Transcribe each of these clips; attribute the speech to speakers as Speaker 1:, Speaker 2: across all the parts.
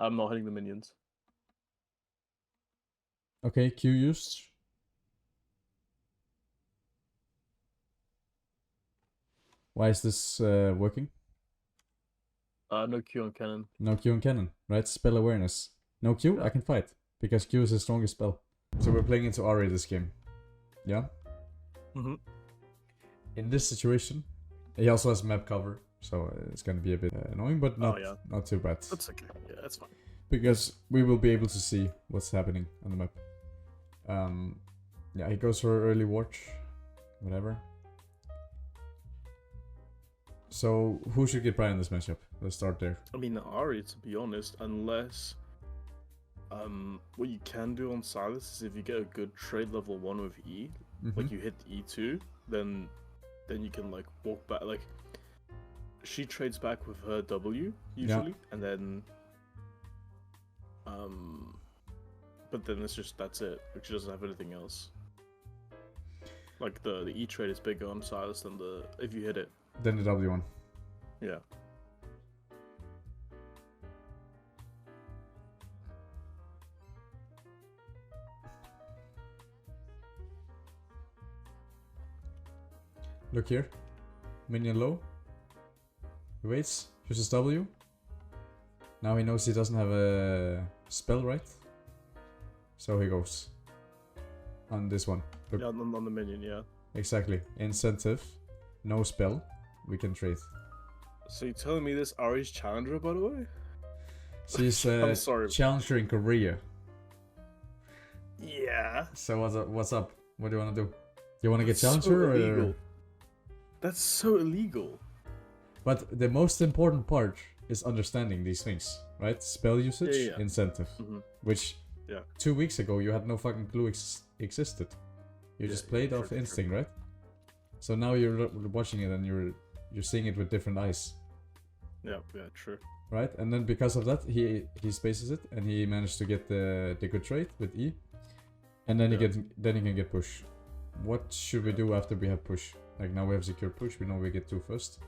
Speaker 1: I'm not hitting the minions.
Speaker 2: Okay, Q used. Why is this working?
Speaker 1: No Q on cannon.
Speaker 2: No Q on cannon, right? Spell awareness. No Q,
Speaker 1: Yeah.
Speaker 2: I can fight. Because Q is the strongest spell. So we're playing into Ari this game. Yeah?
Speaker 1: Mm-hmm.
Speaker 2: In this situation, he also has map cover. So it's gonna be a bit annoying, but not too bad.
Speaker 1: That's okay. Yeah, that's fine.
Speaker 2: Because we will be able to see what's happening on the map. Yeah, he goes for early watch. Whatever. So, who should get Brian in this matchup? Let's start there.
Speaker 1: I mean, Ari, to be honest, unless... what you can do on SYLAS is if you get a good trade level 1 with E, like you hit E2, then you can, like, walk back, like... She trades back with her W, usually, and then... But then it's just, that's it. Like, she doesn't have anything else. Like, the E trade is bigger on SYLAS than the... if you hit it.
Speaker 2: Then the W one.
Speaker 1: Yeah.
Speaker 2: Look here. Minion low. He waits. Uses W. Now he knows he doesn't have a spell, right? So he goes. On this one. Look.
Speaker 1: Yeah, on the minion, yeah.
Speaker 2: Exactly. Incentive. No spell. We can trade.
Speaker 1: So you're telling me this Ari's challenger, by the way?
Speaker 2: She's
Speaker 1: I'm sorry.
Speaker 2: challenger in Korea.
Speaker 1: Yeah.
Speaker 2: So what's up? What do you want to do? You want to get
Speaker 1: That's
Speaker 2: challenger
Speaker 1: so
Speaker 2: or?
Speaker 1: illegal. That's so illegal.
Speaker 2: But the most important part is understanding these things, right? Spell usage, incentive, which 2 weeks ago you had no fucking clue existed. You just played off instinct, right? So now you're watching it and you're seeing it with different eyes.
Speaker 1: Yeah, true.
Speaker 2: Right, and then because of that, he spaces it and he managed to get the good trade with E, and then he can get push. What should we do after we have push? Like now we have secured push. We know we get 2 first.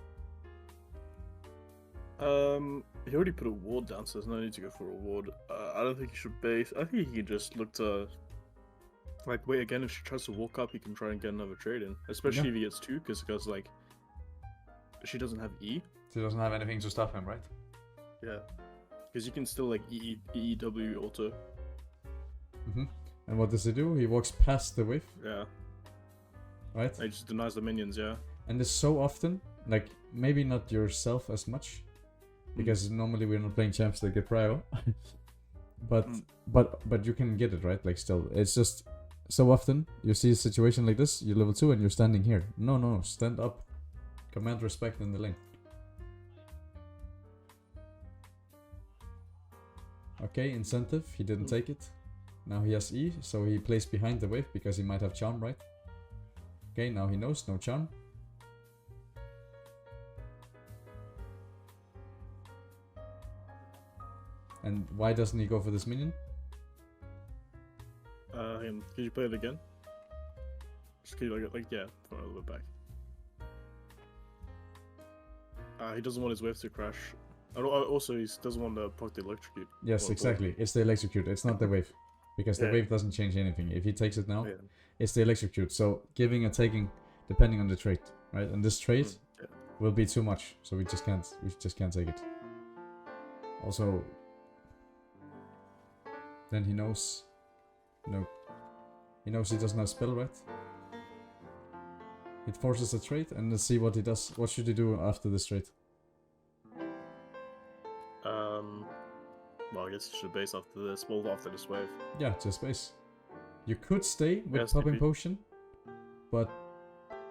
Speaker 1: He already put a ward down, so there's no need to go for a ward. I don't think he should base. I think he can just look to, like, wait again. If she tries to walk up, he can try and get another trade in. Especially if he gets 2, because like, she doesn't have E.
Speaker 2: She doesn't have anything to stop him, right?
Speaker 1: Yeah, because you can still like EEW auto.
Speaker 2: And what does he do? He walks past the wave.
Speaker 1: Yeah.
Speaker 2: Right?
Speaker 1: He just denies the minions, yeah.
Speaker 2: And this so often, like, maybe not yourself as much, because normally we're not playing champs that get prio. but you can get it, right? Like, still, it's just so often you see a situation like this, you're level 2 and you're standing here. No, stand up. Command respect in the lane. Okay, incentive, he didn't take it. Now he has E, so he plays behind the wave because he might have charm, right? Okay, now he knows, no charm. And why doesn't he go for this minion?
Speaker 1: Can you play it again? Just can you like yeah, throw it a little bit back. He doesn't want his wave to crash. And also, he doesn't want to proc the electrocute.
Speaker 2: Yes, exactly. It's the electrocute. It's not the wave. Because the wave doesn't change anything. If he takes it now, it's the electrocute. So giving and taking, depending on the trait, right? And this trait will be too much. So we just can't take it. Also, then he knows, he knows he doesn't have spell, right? It forces a trait, and let's see what he does. What should he do after this trait?
Speaker 1: Well, I guess you should base after this. Well, after this wave.
Speaker 2: Yeah, just base. You could stay with popping potion, but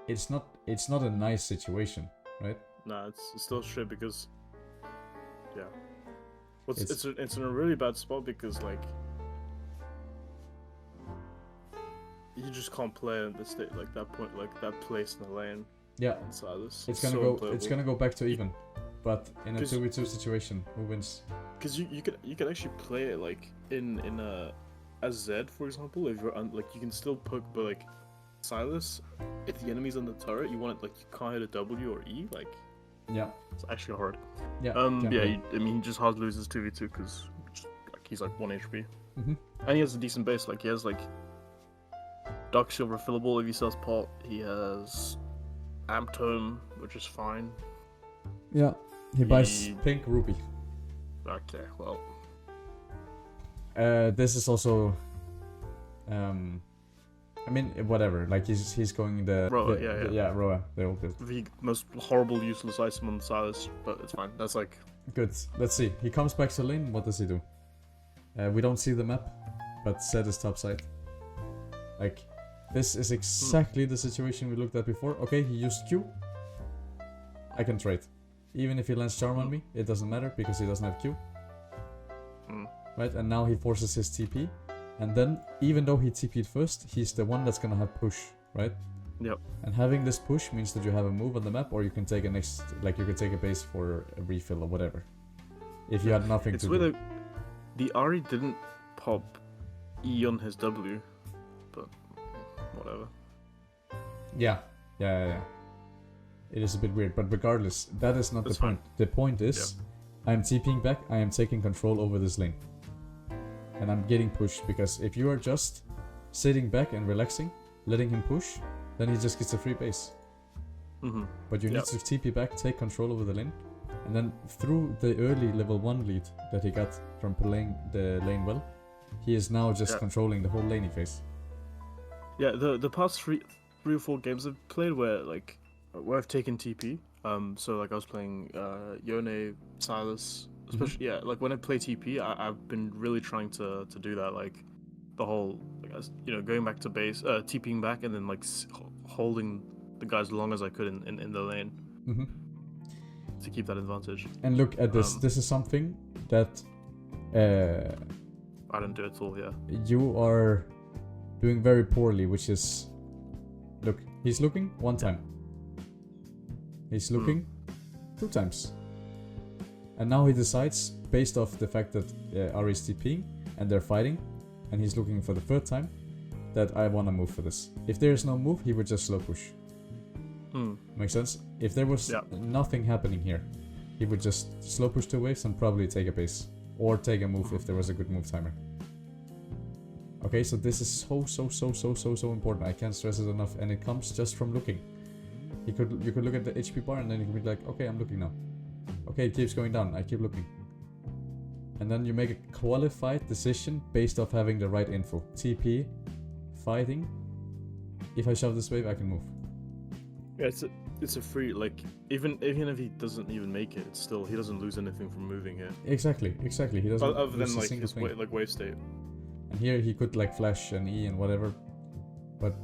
Speaker 2: it's not a nice situation, right?
Speaker 1: Nah, it's still shit because it's in a really bad spot because like you just can't play in the state like that point, like that place in the lane.
Speaker 2: Yeah,
Speaker 1: SYLAS.
Speaker 2: It's gonna go back to even, but in a 2v2 situation, who wins?
Speaker 1: Because you could actually play it like in a as Z, for example. If you're like you can still poke, but like SYLAS, if the enemy's on the turret, you want it like you can't hit a W or E, like
Speaker 2: yeah,
Speaker 1: it's actually hard.
Speaker 2: Yeah,
Speaker 1: I mean he just hard loses 2v2 because he's like 1 HP.
Speaker 2: Mm-hmm.
Speaker 1: And he has a decent base. Like he has like Dark Shield refillable if he sells pot. He has Amp Tome, which is fine.
Speaker 2: Yeah, he buys pink rupee.
Speaker 1: Okay, well.
Speaker 2: This is also, I mean, whatever. Like he's going
Speaker 1: Roa,
Speaker 2: yeah, Roa. They're all good.
Speaker 1: The most horrible, useless item on SYLAS, but it's fine. That's like
Speaker 2: good. Let's see. He comes back to lane. What does he do? We don't see the map, but set is top side. Like this is exactly the situation we looked at before. Okay, he used Q. I can trade. Even if he lands Charm on me, it doesn't matter because he doesn't have Q. Right, and now he forces his TP. And then, even though he TP'd first, he's the one that's gonna have push, right?
Speaker 1: Yep.
Speaker 2: And having this push means that you have a move on the map, or you can take a next, like you could take a base for a refill or whatever. If you had nothing to do.
Speaker 1: It's weird, the Ari didn't pop E on his W, but whatever.
Speaker 2: Yeah. It is a bit weird, but regardless, that is not the point. The point is, I'm TPing back, I am taking control over this lane. And I'm getting pushed, because if you are just sitting back and relaxing, letting him push, then he just gets a free base. But you need to TP back, take control over the lane, and then through the early level 1 lead that he got from playing the lane well, he is now just controlling the whole laning phase. Yeah,
Speaker 1: the past three or four games I've played where I've taken TP. So like I was playing Yone, SYLAS, especially like when I play TP, I've been really trying to do that, like the whole going back to base, TPing back, and then like holding the guys as long as I could in the lane to keep that advantage.
Speaker 2: And look at this. This is something that
Speaker 1: I don't do at all. Yeah,
Speaker 2: you are doing very poorly, which is, look, he's looking 1 time. He's looking 2 times. And now he decides, based off the fact that Ari is TPing and they're fighting, and he's looking for the 3rd time, that I want to move for this. If there is no move, he would just slow push. Makes sense? If there was nothing happening here, he would just slow push 2 waves and probably take a base. Or take a move if there was a good move timer. Okay, so this is so important. I can't stress it enough, and it comes just from looking. You could look at the HP bar and then you could be like, okay, I'm looking now. Okay, it keeps going down, I keep looking. And then you make a qualified decision based off having the right info. TP, fighting. If I shove this wave, I can move.
Speaker 1: Yeah, it's a free, like, even if he doesn't even make it, it's still, he doesn't lose anything from moving here.
Speaker 2: Exactly. He doesn't
Speaker 1: other than like his wave state.
Speaker 2: And here he could like flash and E and whatever, but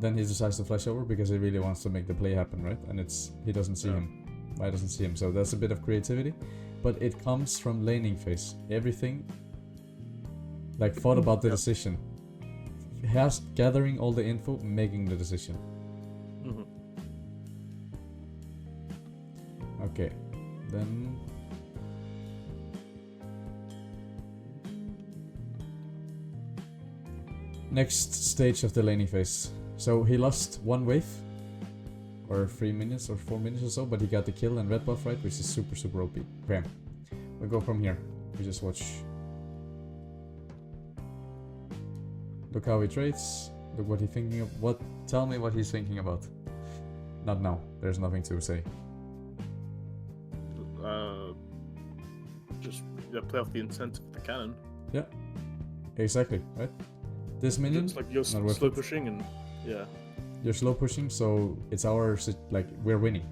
Speaker 2: then he decides to flash over because he really wants to make the play happen, right? And he doesn't see him. I doesn't see him, so that's a bit of creativity, but it comes from laning phase. Everything, like, thought about the decision, has gathering all the info, making the decision. Okay, then next stage of the laning phase. So he lost 1 wave, or 3 minutes or 4 minutes or so, but he got the kill and red buff, right, which is super OP. Okay, we go from here. We just watch. Look how he trades. Look what he's thinking of. Tell me what he's thinking about. Not now. There's nothing to say.
Speaker 1: Just play off the incentive of the cannon.
Speaker 2: Yeah, exactly, right? This minion,
Speaker 1: it's like you're slow pushing and
Speaker 2: you're slow pushing, so it's like we're winning.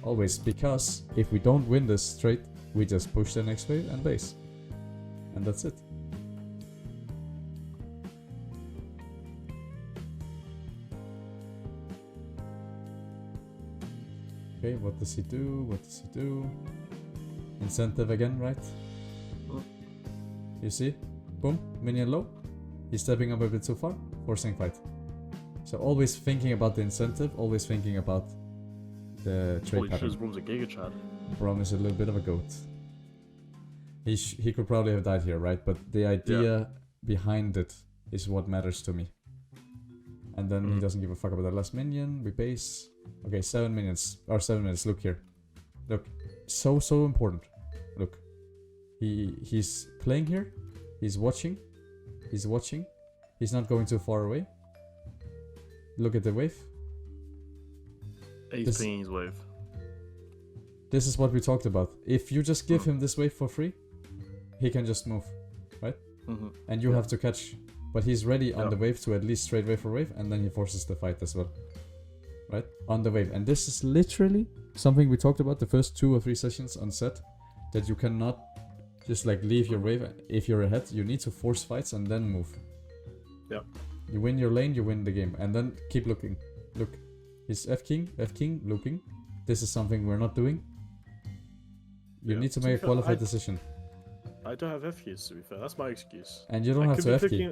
Speaker 2: Always, because if we don't win this straight, we just push the next wave and base. And that's it. Okay, what does he do? Incentive again, right? You see? Boom, minion low. He's stepping up a bit too far, forcing fight. So always thinking about the incentive, always thinking about the trade pattern.
Speaker 1: Brom's a Giga Chad.
Speaker 2: Brom is a little bit of a goat. He could probably have died here, right? But the idea behind it is what matters to me. And then he doesn't give a fuck about that last minion. We base. Okay, 7 minutes. Or 7 minutes. Look here. Look. So important. Look. He's playing here. He's watching. He's watching. He's not going too far away. Look at the wave.
Speaker 1: He's pinging his wave.
Speaker 2: This is what we talked about. If you just give him this wave for free, he can just move, right? And you have to catch. But he's ready on the wave to at least trade wave for wave, and then he forces the fight as well. Right? On the wave. And this is literally something we talked about the first 2 or 3 sessions on set. That you cannot just like leave your wave if you're ahead. You need to force fights and then move.
Speaker 1: Yeah.
Speaker 2: You win your lane, you win the game. And then keep looking. Look. He's F-King, looping. This is something we're not doing. You need to make a qualified decision.
Speaker 1: I don't have F keys, to be fair. That's my excuse.
Speaker 2: And you don't have to F key.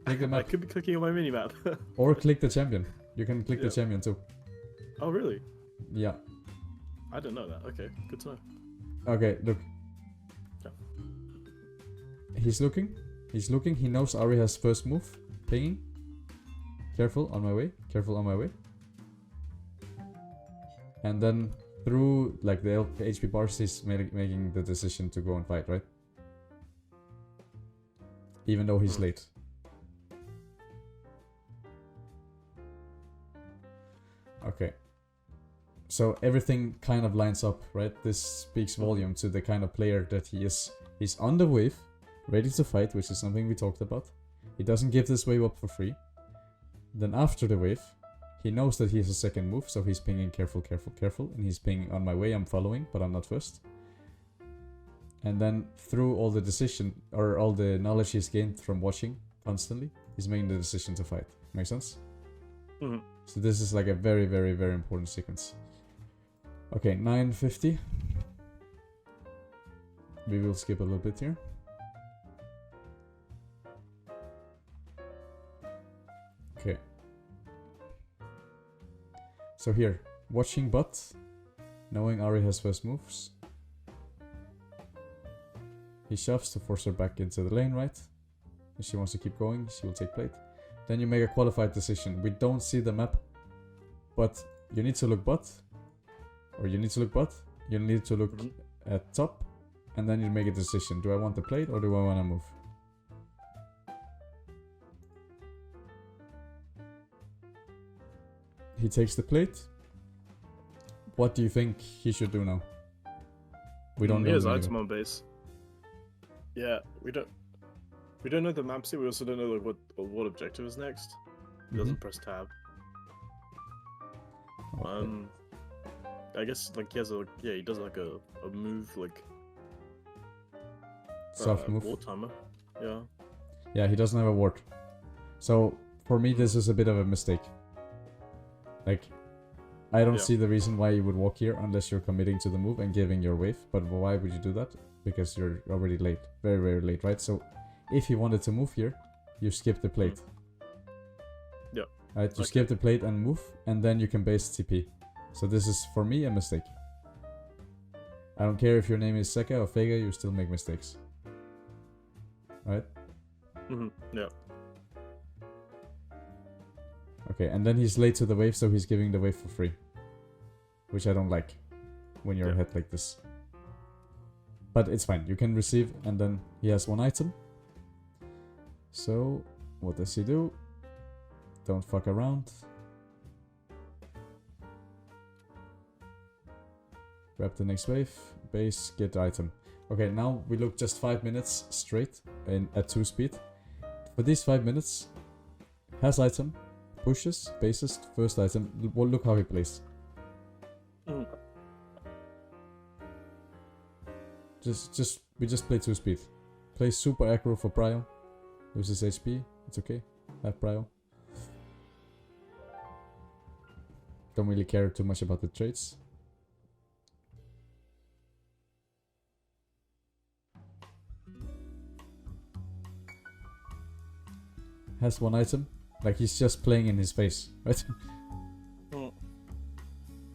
Speaker 2: Click the map.
Speaker 1: I could be clicking on my minimap.
Speaker 2: Or click the champion. You can click the champion too.
Speaker 1: Oh, really?
Speaker 2: Yeah.
Speaker 1: I didn't know that. Okay, good to know.
Speaker 2: Okay, look.
Speaker 1: Yeah.
Speaker 2: He's looking. He's looking. He knows Ari has first move. Pinging. Careful, on my way. Careful, on my way. And then through like the HP bars, he's making the decision to go and fight, right? Even though he's late. Okay. So everything kind of lines up, right? This speaks volume to the kind of player that he is. He's on the wave, ready to fight, which is something we talked about. He doesn't give this wave up for free. Then after the wave, he knows that he has a second move, so he's pinging careful, careful, careful. And he's pinging on my way, I'm following, but I'm not first. And then through all the decision, or all the knowledge he's gained from watching constantly, he's making the decision to fight. Make sense? So this is like a very, very, very important sequence. Okay, 950. We will skip a little bit here. Okay. So here, watching bot, knowing Ari has first moves. He shoves to force her back into the lane, right? If she wants to keep going, she will take plate. Then you make a qualified decision. We don't see the map, but you need to look bot, or you need to look bot, you need to look at top, and then you make a decision. Do I want the plate or do I want to move? He takes the plate. What do you think he should do now? We don't know.
Speaker 1: He has item on base. Yeah, we don't know the map yet. We also don't know like what objective is next. He doesn't press tab. Okay. I guess like he has a he does like a move like
Speaker 2: soft move.
Speaker 1: Ward timer. Yeah.
Speaker 2: Yeah, he doesn't have a ward. So for me this is a bit of a mistake. Like I don't see the reason why you would walk here unless you're committing to the move and giving your wave. But why would you do that? Because you're already late. Very, very late, right? So if you wanted to move here, you skip the plate.
Speaker 1: Yeah.
Speaker 2: Right, you skip the plate and move, and then you can base TP. So this is, for me, a mistake. I don't care if your name is ZEKA or Vega, you still make mistakes. Right?
Speaker 1: Yeah.
Speaker 2: Okay, and then he's late to the wave, so he's giving the wave for free. Which I don't like when you're ahead like this. But it's fine, you can receive, and then he has one item. So, what does he do? Don't fuck around. Grab the next wave, base, get item. Okay, now we look just 5 minutes straight at 2 speed. For these 5 minutes, has item, pushes, bases, first item. Well, look how he plays. We just play 2 speed. Play super aggro for Prio. Loses HP, it's okay. Have Prio. Don't really care too much about the trades. Has one item. Like he's just playing in his face, right?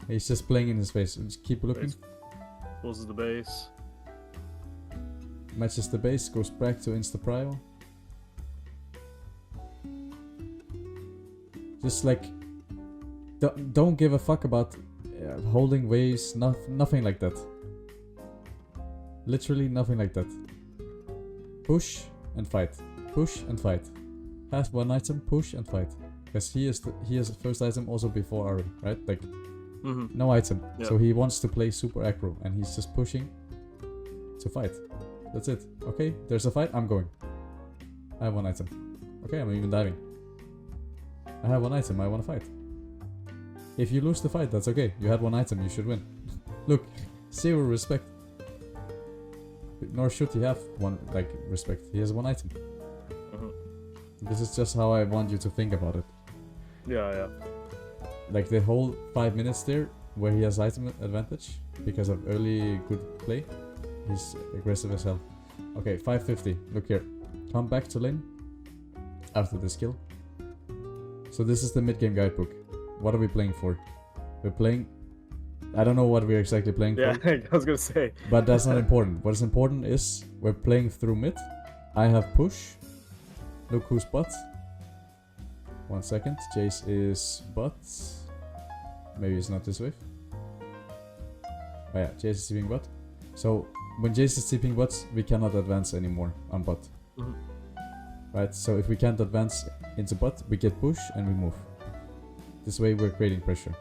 Speaker 2: He's just playing in his face. Just keep looking.
Speaker 1: Closes the base.
Speaker 2: Matches the base, goes back to insta prio. Just like don't give a fuck about holding waves, nothing like that. Literally nothing like that. Push and fight. Push and fight. Has one item, push and fight. Because he has the first item also before Ari, right? Like, no item. Yeah. So he wants to play super aggro, and he's just pushing to fight. That's it. Okay, there's a fight, I'm going. I have one item. Okay, I'm even diving. I have one item, I want to fight. If you lose the fight, that's okay. You had one item, you should win. Look, 0 respect. Nor should he have one, like, respect. He has one item. This is just how I want you to think about it.
Speaker 1: Yeah.
Speaker 2: Like the whole 5 minutes there, where he has item advantage, because of early good play, he's aggressive as hell. Okay, 550, look here. Come back to lane, after this kill. So this is the mid-game guidebook. What are we playing for? We're playing... I don't know what we're exactly playing for.
Speaker 1: Yeah, I was gonna say.
Speaker 2: But that's not important. What is important is, we're playing through mid. I have push. Look who's bot. 1 second. Jace is bot. Maybe it's not this wave. Oh yeah, Jace is TPing bot. So when Jace is TPing bots, we cannot advance anymore on bot. Right, so if we can't advance into bot, we get push and we move. This way we're creating pressure.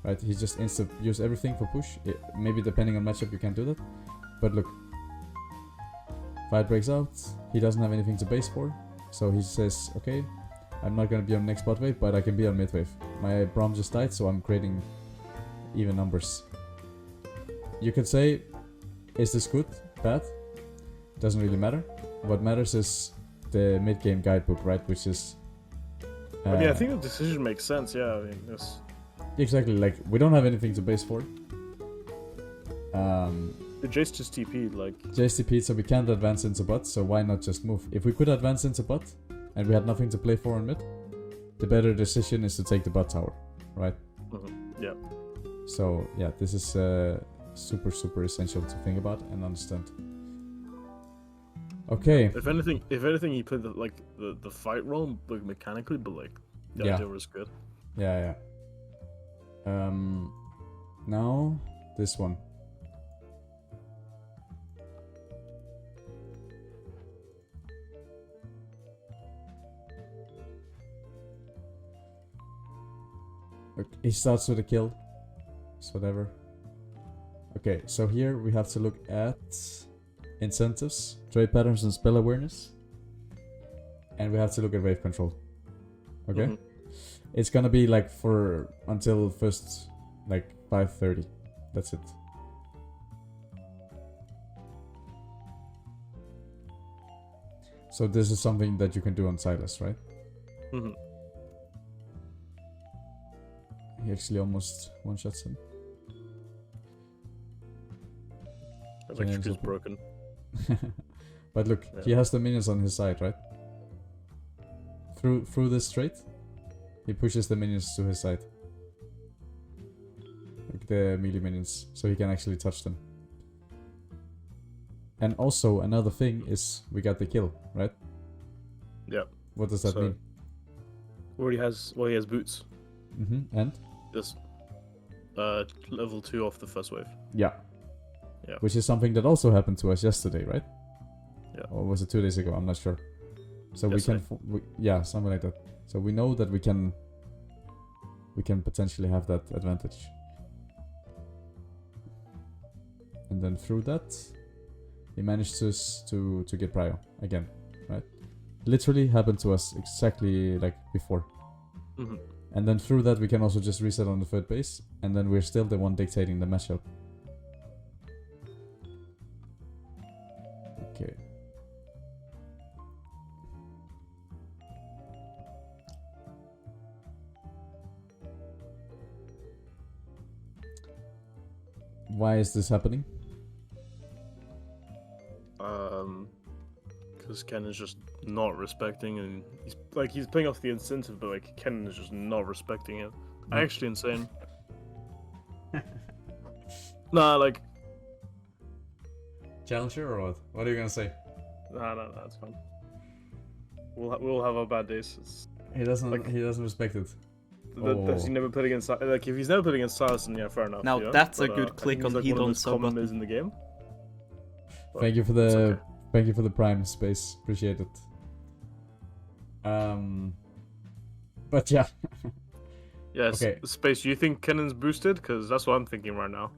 Speaker 2: Right, he just use everything for push. Maybe depending on matchup you can do that. But look. Fight breaks out, he doesn't have anything to base for, so he says, okay, I'm not gonna be on next bot wave, but I can be on mid wave. My Braum just died, so I'm creating even numbers. You could say, is this good? Bad? Doesn't really matter. What matters is the mid game guidebook, right? Which is...
Speaker 1: I mean, I think the decision makes sense, yeah, I mean, this...
Speaker 2: Exactly, like, we don't have anything to base for.
Speaker 1: Jace just TP'd, like...
Speaker 2: Jace TP'd, so we can't advance into bot, so why not just move? If we could advance into bot, and we had nothing to play for on mid, the better decision is to take the bot tower, right?
Speaker 1: Yeah.
Speaker 2: So, yeah, this is super, super essential to think about and understand. Okay.
Speaker 1: If anything, he played the fight role, like, mechanically, but, like, the idea was good.
Speaker 2: Yeah. Now, this one. He starts with a kill. It's whatever. Okay, so here we have to look at incentives, trade patterns and spell awareness. And we have to look at wave control. Okay? It's gonna be like for until first like 5:30. That's it. So this is something that you can do on SYLAS, right? He actually almost one-shots him.
Speaker 1: Electric is broken.
Speaker 2: But look, he has the minions on his side, right? Through this trait, he pushes the minions to his side. Like the melee minions, so he can actually touch them. And also, another thing is, we got the kill, right?
Speaker 1: Yeah.
Speaker 2: What does that mean?
Speaker 1: He has boots.
Speaker 2: And?
Speaker 1: This level 2 off the first wave.
Speaker 2: Yeah. Which is something that also happened to us yesterday, right?
Speaker 1: Yeah.
Speaker 2: Or was it 2 days ago? I'm not sure. So
Speaker 1: yesterday.
Speaker 2: yeah, something like that. So we know that we can potentially have that advantage. And then through that, he managed to get prio again, right? Literally happened to us exactly like before. And then through that we can also just reset on the third base, and then we're still the one dictating the matchup. Okay. Why is this happening?
Speaker 1: Because Ken is just not respecting, and he's playing off the incentive, but like Ken is just not respecting it. Actually insane. Nah, like
Speaker 2: Challenger or what? What are you gonna say?
Speaker 1: No, it's fine. We'll have our bad days.
Speaker 2: He doesn't respect it.
Speaker 1: Does he never played against, like, if he's never played against SYLAS, then yeah, fair enough.
Speaker 3: Now
Speaker 1: yeah?
Speaker 3: that's a good click on
Speaker 1: like
Speaker 3: heat
Speaker 1: one of
Speaker 3: on
Speaker 1: his
Speaker 3: sub
Speaker 1: common
Speaker 3: button.
Speaker 1: in the game.
Speaker 2: Thank you for the thank you for the prime space. Appreciate it. But yeah.
Speaker 1: Yes. Okay. Space. You think Kennen's boosted? Because that's what I'm thinking right now.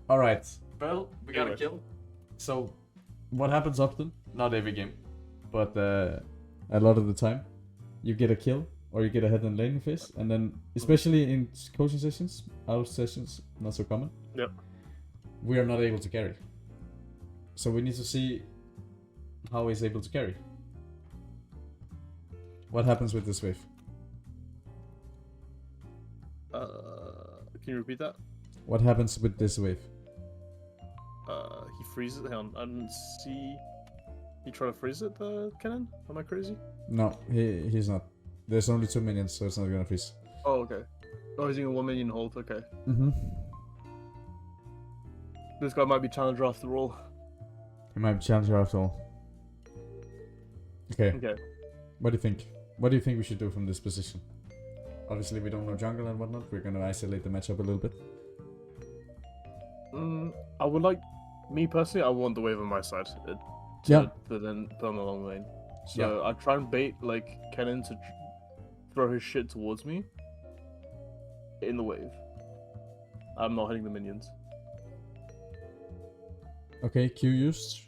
Speaker 2: All right. Well, we got a kill. So, what happens often? Not every game, but a lot of the time, you get a kill or you get a head and lane phase, and then especially in coaching sessions, out sessions, not so common.
Speaker 1: Yep.
Speaker 2: We are not able to carry. So we need to see how he's able to carry. What happens with this wave?
Speaker 1: Can you repeat that?
Speaker 2: What happens with this wave?
Speaker 1: He freezes. Hang on, I didn't see. He tried to freeze it, Kennen? Am I crazy?
Speaker 2: No, he's not. There's only 2 minions, so it's not gonna freeze.
Speaker 1: Oh, okay. Oh, he's in a 1 minion hold. Okay. This guy might be challenger after all.
Speaker 2: He might be challenger after all. Okay.
Speaker 1: Okay.
Speaker 2: What do you think? What do you think we should do from this position? Obviously, we don't know jungle and whatnot. We're gonna isolate the matchup a little bit.
Speaker 1: I would like, me personally, I want the wave on my side. But then put on the long lane. So I try and bait like Kennen to throw his shit towards me in the wave. I'm not hitting the minions.
Speaker 2: Okay, Q used.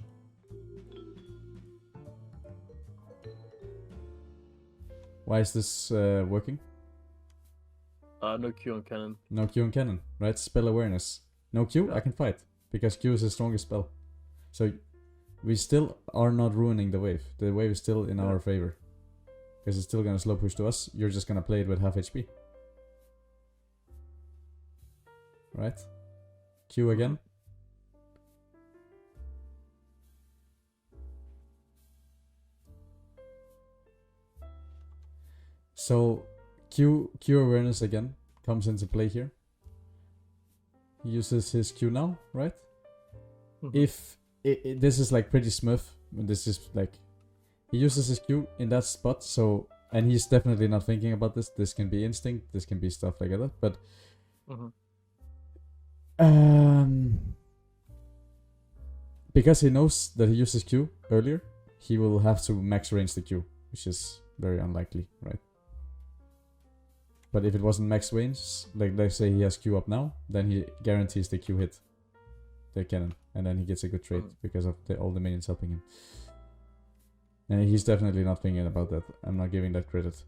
Speaker 2: Why is this working?
Speaker 1: No Q on Kennen.
Speaker 2: No Q on Kennen, right? Spell awareness. No Q, I can fight. Because Q is the strongest spell. So we still are not ruining the wave. The wave is still in our favor. Because it's still gonna slow push to us. You're just gonna play it with half HP. Right? Q again. So Q awareness again comes into play here. He uses his Q now, right? If this is like pretty smooth, this is like he uses his Q in that spot, so and he's definitely not thinking about this. This can be instinct, this can be stuff like that, but because he knows that he uses Q earlier, he will have to max range the Q, which is very unlikely, right? But if it wasn't max range, like let's say he has Q up now, then he guarantees the Q hit the cannon, and then he gets a good trade because of all the minions helping him. And he's definitely not thinking about that. I'm not giving that credit.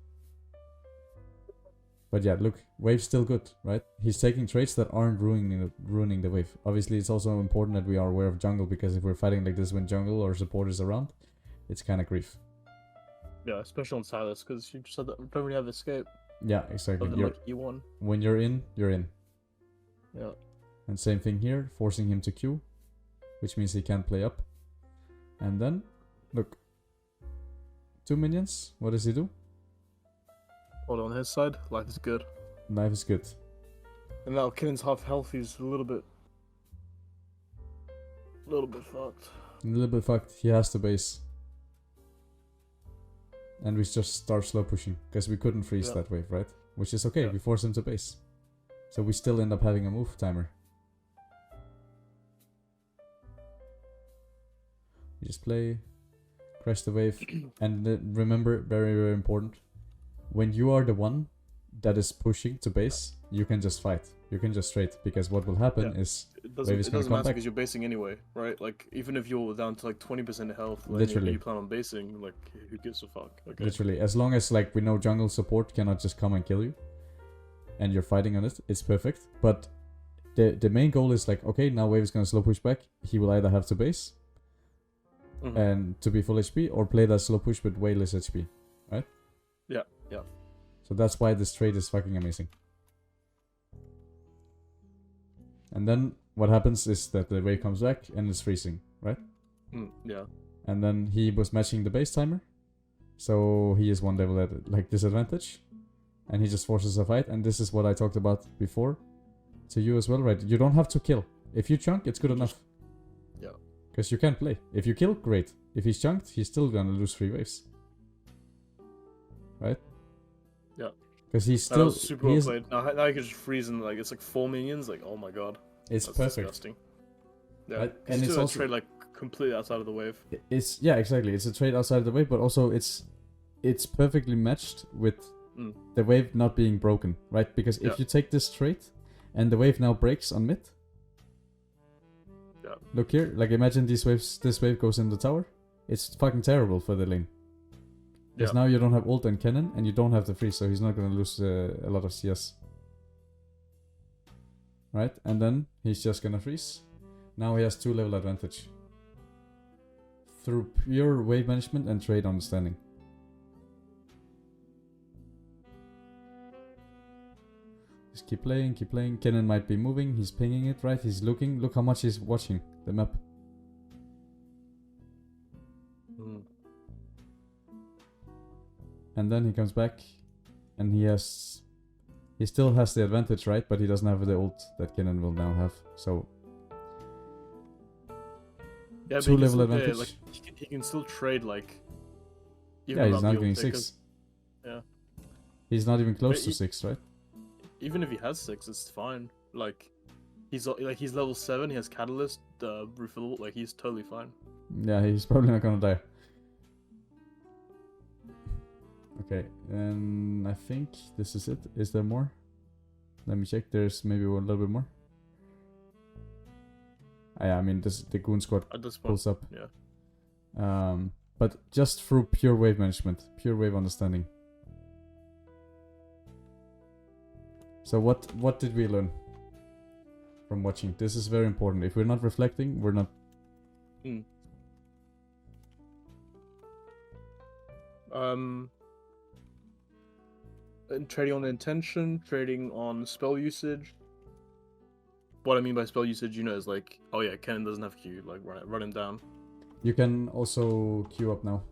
Speaker 2: But yeah, look, wave's still good, right? He's taking trades that aren't ruining the wave. Obviously, it's also important that we are aware of jungle, because if we're fighting like this when jungle or support is around, it's kind of grief.
Speaker 1: Yeah, especially on SYLAS, because you just don't really have escape.
Speaker 2: Yeah, exactly.
Speaker 1: Like E1.
Speaker 2: When you're in, you're in.
Speaker 1: Yeah.
Speaker 2: And same thing here, forcing him to Q, which means he can't play up. And then, look, 2 minions. What does he do?
Speaker 1: Hold on his side. Life is good.
Speaker 2: Life is good.
Speaker 1: And now Kennen's half health. He's a little bit fucked.
Speaker 2: A little bit fucked. He has to base. And we just start slow pushing, because we couldn't freeze that wave, right? Which is okay, we force him to base. So we still end up having a move timer. We just play, crash the wave, and remember, very, very important, when you are the one that is pushing to base, you can just fight. You can just trade, because what will happen is wave is going to come back.
Speaker 1: Because you're basing anyway, right? Like, even if you're down to like 20% health,
Speaker 2: literally,
Speaker 1: you plan on basing, like, who gives a fuck? Okay.
Speaker 2: Literally, as long as like we know jungle support cannot just come and kill you, and you're fighting on it, it's perfect. But the main goal is like, okay, now wave is going to slow push back. He will either have to base and to be full HP, or play that slow push with way less HP, right?
Speaker 1: Yeah, yeah.
Speaker 2: So that's why this trade is fucking amazing. And then what happens is that the wave comes back and it's freezing, right?
Speaker 1: Yeah.
Speaker 2: And then he was matching the base timer, so he is one level at like disadvantage, and he just forces a fight. And this is what I talked about before to you as well, right? You don't have to kill. If you chunk, it's good enough.
Speaker 1: Yeah.
Speaker 2: Because you can play. If you kill, great. If he's chunked, he's still gonna lose 3 waves, right?
Speaker 1: Yeah.
Speaker 2: Because he's still
Speaker 1: super well played. Now you can just freeze and like it's like 4 minions. Like, oh my god,
Speaker 2: it's
Speaker 1: that's
Speaker 2: perfect.
Speaker 1: Disgusting. Yeah,
Speaker 2: right?
Speaker 1: And it's also a trade like completely outside of the wave.
Speaker 2: It's exactly. It's a trade outside of the wave, but also it's perfectly matched with the wave not being broken, right? Because if you take this trade and the wave now breaks on mid, look here, like imagine these waves. This wave goes in the tower. It's fucking terrible for the lane. Because now you don't have ult and cannon, and you don't have the freeze, so he's not gonna lose a lot of CS. Right, and then he's just gonna freeze. Now he has 2 level advantage through pure wave management and trade understanding. Just keep playing, keep playing. Kennen might be moving, he's pinging it, right? He's looking, look how much he's watching the map. And then he comes back, and he still has the advantage, right? But he doesn't have the ult that Kennen will now have, so... 2 level advantage.
Speaker 1: Like, he can still trade, like...
Speaker 2: Yeah, he's not getting 6.
Speaker 1: Yeah.
Speaker 2: He's not even close to 6, right?
Speaker 1: Even if he has 6, it's fine. Like, he's level 7, he has Catalyst, refillable, like, he's totally fine.
Speaker 2: Yeah, he's probably not gonna die. Okay, and I think this is it. Is there more? Let me check. There's maybe a little bit more. I mean, the Goon squad pulls up.
Speaker 1: Yeah.
Speaker 2: But just through pure wave management, pure wave understanding. So what did we learn from watching? This is very important. If we're not reflecting, we're not.
Speaker 1: And trading on intention, trading on spell usage. What I mean by spell usage, is like, oh yeah, Kennen doesn't have Q, like run him down.
Speaker 2: You can also queue up now.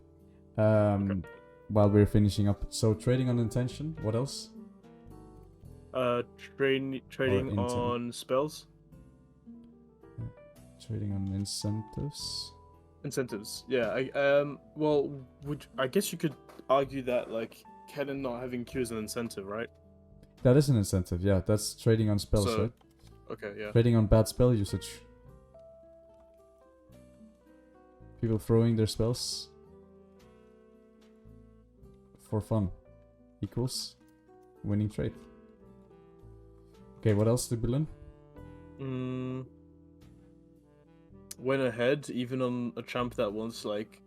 Speaker 2: While we're finishing up. So trading on intention, what else?
Speaker 1: Trading on spells.
Speaker 2: Trading on incentives.
Speaker 1: Incentives, yeah. I guess you could argue that like Kennen not having Q is an incentive, right?
Speaker 2: That is an incentive, yeah. That's trading on spells, right?
Speaker 1: Okay, yeah.
Speaker 2: Trading on bad spell usage. People throwing their spells for fun equals winning trade. Okay, what else did we learn?
Speaker 1: Went ahead, even on a champ that wants like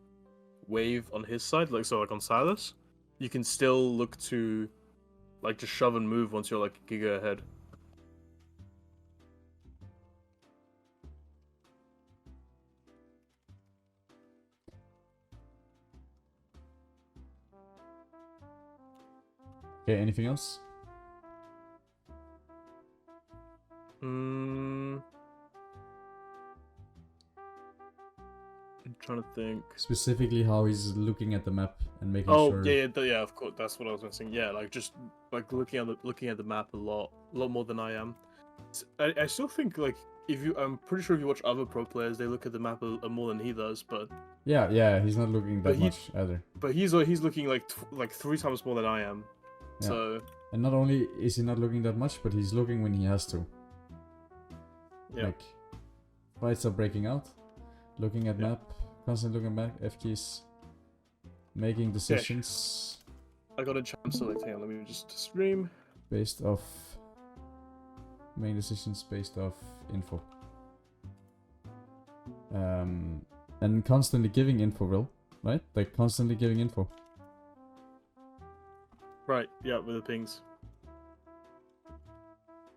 Speaker 1: wave on his side, like on SYLAS, you can still look to like just shove and move once you're like a giga ahead.
Speaker 2: Okay, anything else?
Speaker 1: I'm trying to think.
Speaker 2: Specifically how he's looking at the map and making sure...
Speaker 1: Oh, yeah, of course, that's what I was missing. Yeah, like just like looking at the map a lot more than I am. I still think like I'm pretty sure if you watch other pro players, they look at the map more than he does, but...
Speaker 2: Yeah, he's not looking that much either.
Speaker 1: But he's looking like 3 times more than I am.
Speaker 2: Yeah.
Speaker 1: So...
Speaker 2: And not only is he not looking that much, but he's looking when he has to.
Speaker 1: Yeah.
Speaker 2: Like, fights are breaking out, looking at map, constantly looking back, F keys, making decisions.
Speaker 1: I got a champ select here, let me just stream.
Speaker 2: Making decisions based off info. And constantly giving info, Will, right? Like, constantly giving info.
Speaker 1: Right, yeah, with the pings.